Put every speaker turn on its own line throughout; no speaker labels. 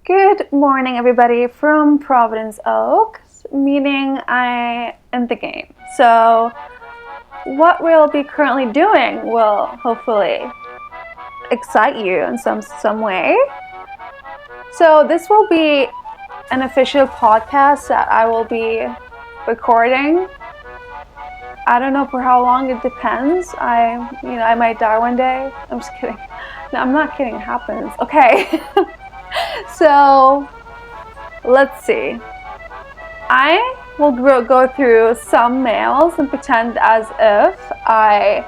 Good morning, everybody from Providence Oaks, meaning I am the game. So, what we'll be currently doing will hopefully excite you in some way. So, this will be an official podcast that I will be recording. I don't know for how long, it depends. I might die one day. I'm just kidding. No, I'm not kidding. It happens. Okay. So, let's see. I will go through some mails and pretend as if I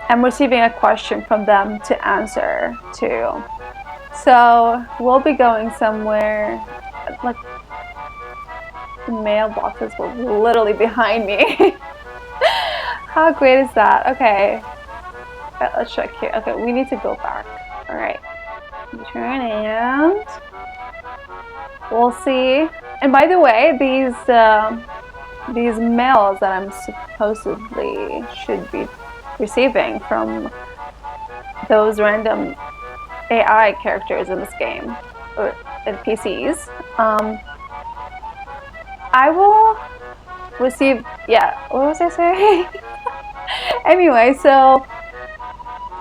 am receiving a question from them to answer to. So we'll be going somewhere, like the mailboxes were literally behind me. How great is that? Okay, let's check here. Okay, we need to go back. All right, turn and we'll see. And by the way, these mails that I'm supposedly should be receiving from those random AI characters in this game, or NPCs, I will receive, what was I saying? Anyway, so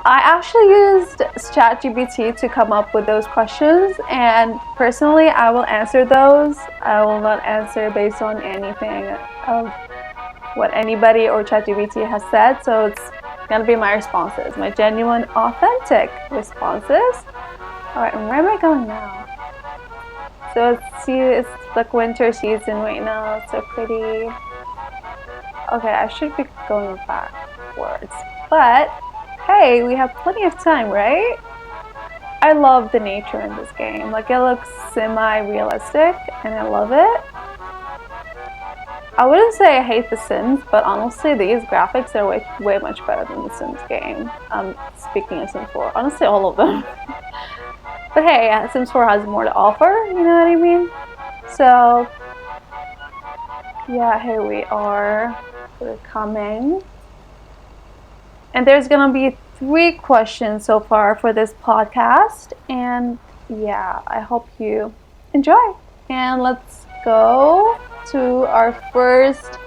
I actually used ChatGPT to come up with those questions, and personally I will answer those. I will not answer based on anything of what anybody or ChatGPT has said, so it's gonna be my responses, my genuine, authentic responses. Alright, and where am I going now? So it's like winter season right now, it's so pretty. Okay, I should be going backwards, but hey, we have plenty of time, right? I love the nature in this game. Like, it looks semi-realistic, and I love it. I wouldn't say I hate The Sims, but honestly, these graphics are way much better than the Sims game. Speaking of Sims 4, honestly, all of them. But hey, Sims 4 has more to offer, you know what I mean? So, yeah, here we are. We're coming. And there's gonna be 3 questions so far for this podcast. And yeah, I hope you enjoy. And let's go to our first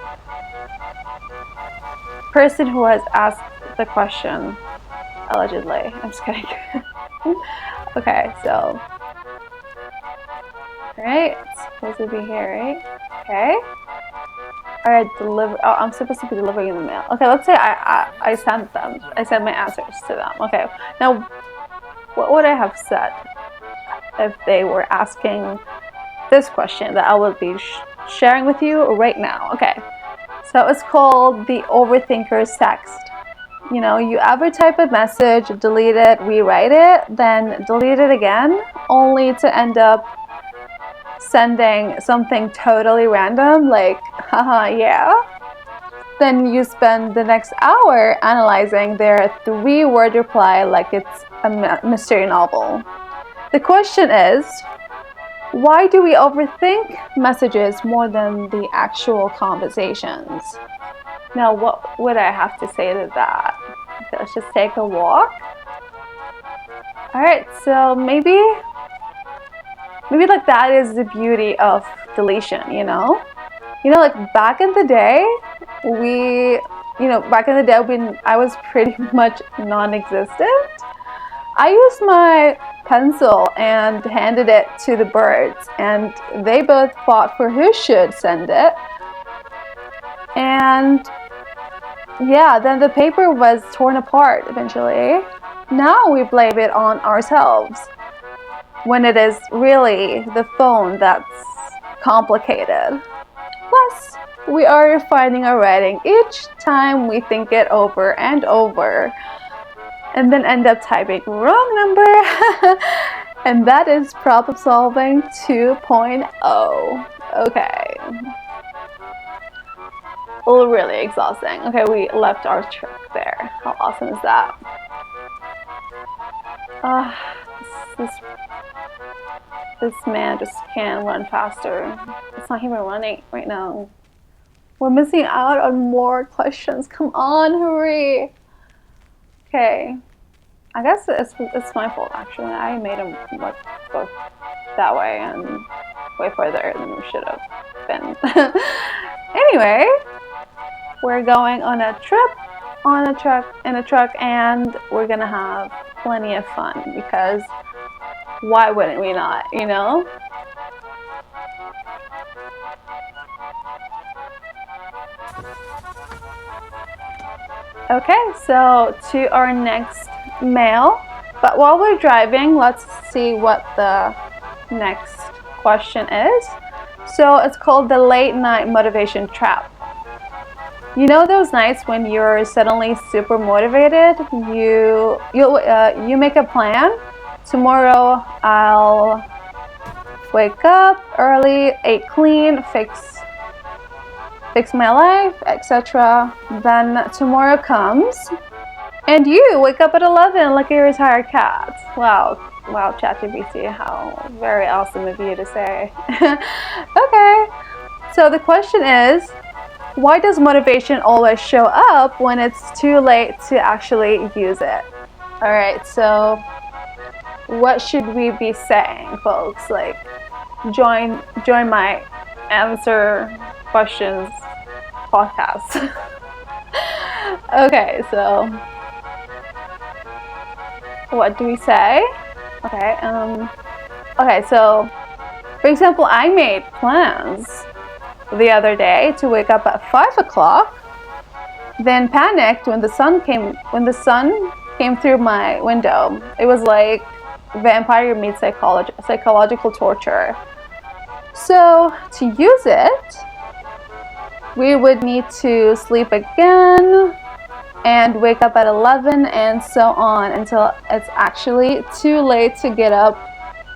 person who has asked the question, allegedly. I'm just kidding. Okay, so. Alright, it's supposed to be here, right? Okay. Alright, deliver. Oh, I'm supposed to be delivering the mail. Okay, let's say I sent them. I sent my answers to them. Okay, now what would I have said if they were asking this question that I will be sharing with you right now? Okay, so it's called the overthinker's text. You know, you ever type a message, delete it, rewrite it, then delete it again, only to end up sending something totally random, like, haha, yeah. Then you spend the next hour analyzing their 3-word reply like it's a mystery novel. The question is, why do we overthink messages more than the actual conversations? Now, what would I have to say to that? Okay, let's just take a walk. Alright, so maybe like that is the beauty of deletion, you know? You know, like back in the day, when I was pretty much non-existent, I used my pencil and handed it to the birds, and they both fought for who should send it. And yeah, then the paper was torn apart eventually. Now we blame it on ourselves, when it is really the phone that's complicated. Plus, we are refining our writing each time we think it over and over, and then end up typing wrong number. And that is problem solving 2.0. Okay. Really exhausting. Okay, we left our truck there. How awesome is that? This man just can't run faster. It's not even running right now. We're missing out on more questions. Come on, hurry. Okay. I guess it's my fault, actually. I made him that way and way further than we should have been. Anyway, we're going on a trip in a truck, and we're gonna have plenty of fun because why wouldn't we not, you know? Okay, so to our next mail. But while we're driving, let's see what the next question is. So it's called the late night motivation trap. You know those nights when you're suddenly super motivated? You make a plan. Tomorrow I'll wake up early, eat clean, fix my life, etc. Then tomorrow comes and you wake up at 11 like a retired cat. Wow, ChatGPT, how very awesome of you to say. Okay, so the question is, why does motivation always show up when it's too late to actually use it? All right, so what should we be saying, folks? Like, join my answer questions podcast. Okay, so what do we say? Okay, so for example, I made plans the other day to wake up at 5 o'clock, then panicked when the sun came through my window. It was like vampire meets psychological torture. So to use it, we would need to sleep again and wake up at 11 and so on until it's actually too late to get up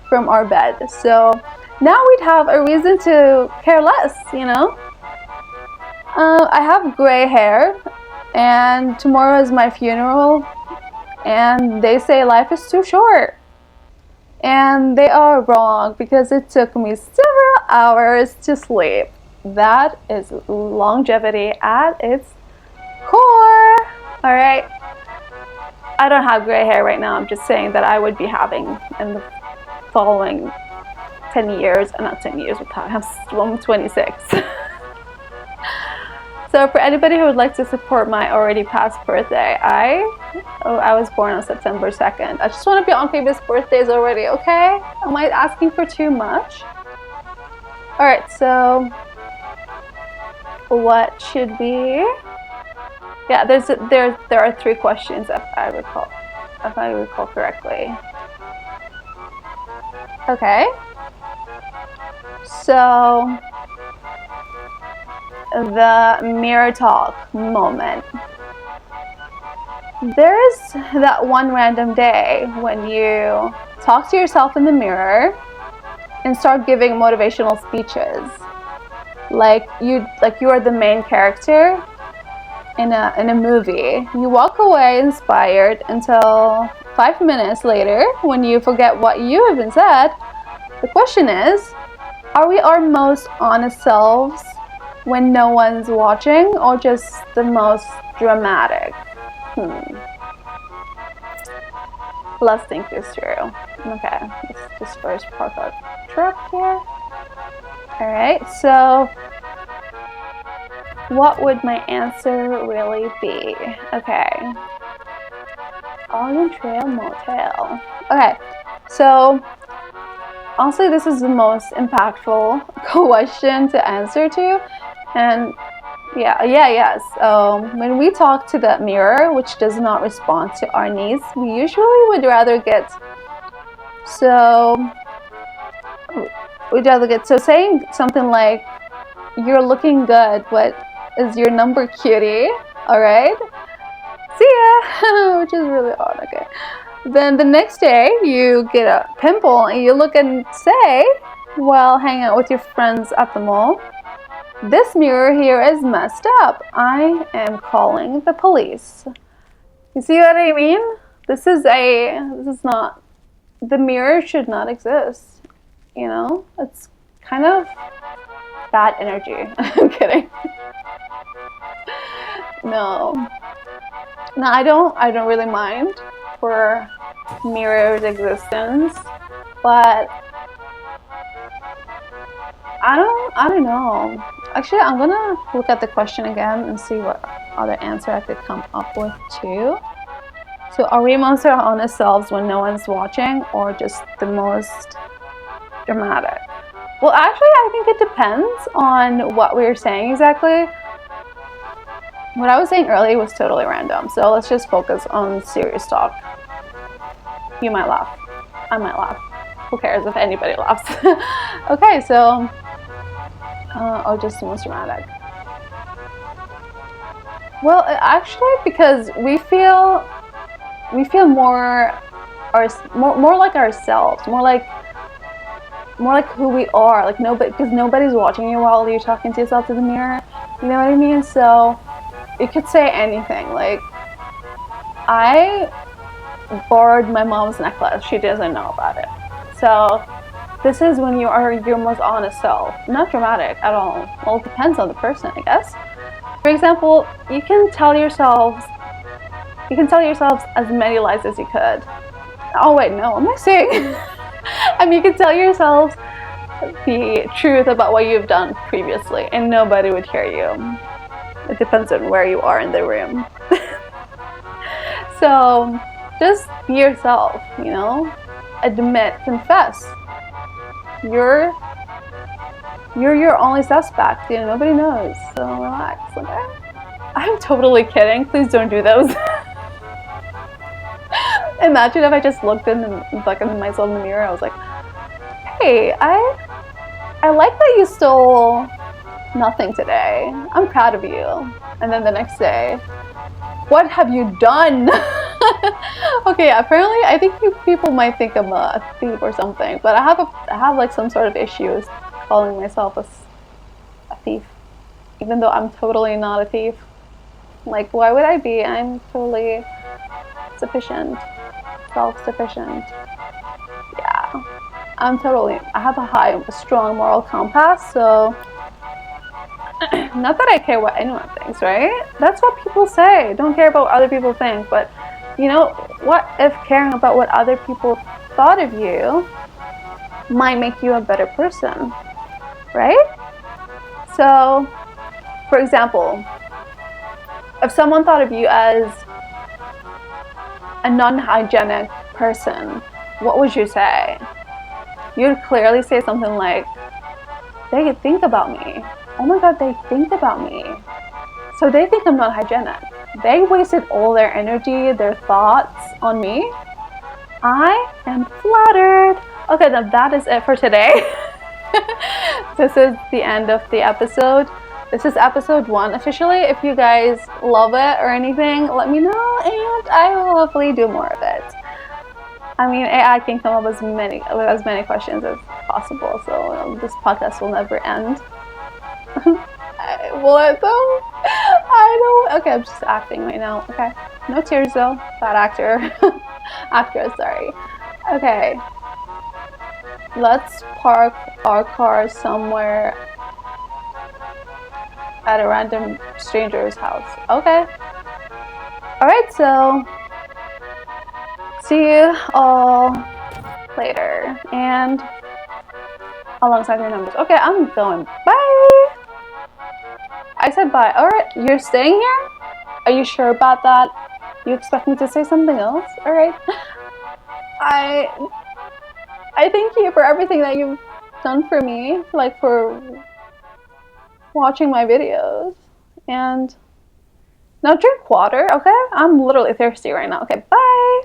from our bed. So now we'd have a reason to care less, you know? I have gray hair and tomorrow is my funeral and they say life is too short. And they are wrong because it took me several hours to sleep. That is longevity at its core. All right. I don't have gray hair right now. I'm just saying that I would be having in the following 10 years, not 10 years, I'm 26. So for anybody who would like to support my already past birthday, I was born on September 2nd. I just want to be on previous birthdays already, okay? Am I asking for too much? All right, so what should we? Yeah, there are 3 questions if I recall correctly. Okay. So the mirror talk moment. There's that one random day when you talk to yourself in the mirror and start giving motivational speeches. Like you are the main character in a movie. You walk away inspired until 5 minutes later when you forget what you even said. The question is, are we our most honest selves when no one's watching, or just the most dramatic? Let's think this through. Okay, let's just first park our truck here. Alright, so what would my answer really be? Okay. Oregon Trail Motel. Okay, so honestly, this is the most impactful question to answer to. And yes. When we talk to the mirror, which does not respond to our needs, we usually would rather get saying something like, "You're looking good. What is your number, cutie?" All right. See ya, which is really odd. Okay. Then the next day, you get a pimple and you look and say, while hanging out with your friends at the mall, "This mirror here is messed up. I am calling the police." You see what I mean? This is not, the mirror should not exist. You know? It's kind of bad energy. I'm kidding. No, I don't really mind for mirror's existence, but I don't know. Actually, I'm gonna look at the question again and see what other answer I could come up with too. So are we most our honest selves when no one's watching, or just the most dramatic? Well, actually, I think it depends on what we were saying exactly. What I was saying earlier was totally random, so let's just focus on serious talk. You might laugh. I might laugh. Who cares if anybody laughs? Okay, so, or just the most dramatic. Well, actually, because we feel more like ourselves, more like who we are. Like nobody, because nobody's watching you while you're talking to yourself to the mirror. You know what I mean? So you could say anything. Like I borrowed my mom's necklace. She doesn't know about it. So this is when you are your most honest self. Not dramatic at all. Well, it depends on the person, I guess. For example, you can tell yourselves as many lies as you could. Oh wait, no, am I saying? I mean, you can tell yourselves the truth about what you've done previously, and nobody would hear you. It depends on where you are in the room. So just be yourself, you know? Admit, confess. You're your only suspect, you know, nobody knows. So relax. Like, I'm totally kidding. Please don't do those. Imagine if I just looked in myself in the mirror. I was like, hey, I like that you stole nothing today. I'm proud of you. And then the next day, what have you done? Okay, apparently I think people might think I'm a thief or something, but I have like some sort of issues calling myself a thief, even though I'm totally not a thief. Like, why would I be? I'm totally sufficient, self-sufficient. Yeah, I have a strong moral compass, so not that I care what anyone thinks, right? That's what people say. Don't care about what other people think. But, you know, what if caring about what other people thought of you might make you a better person, right? So, for example, if someone thought of you as a non-hygienic person, what would you say? You'd clearly say something like, they think about me. Oh my God, they think about me. So they think I'm not hygienic. They wasted all their energy, their thoughts on me. I am flattered. Okay, now that is it for today. This is the end of the episode. This is episode 1 officially. If you guys love it or anything, let me know and I will hopefully do more of it. I mean, AI can come up with as many questions as possible, so this podcast will never end. Will it though? I don't. Okay, I'm just acting right now. Okay, no tears though. Bad actor. Actress, sorry. Okay, let's park our car somewhere at a random stranger's house. Okay. All right. So see you all later and alongside your numbers. Okay, I'm going. Bye. I said bye. All right, you're staying here? Are you sure about that? You expect me to say something else? All right. I thank you for everything that you've done for me, like for watching my videos. And now drink water, okay? I'm literally thirsty right now. Okay, bye.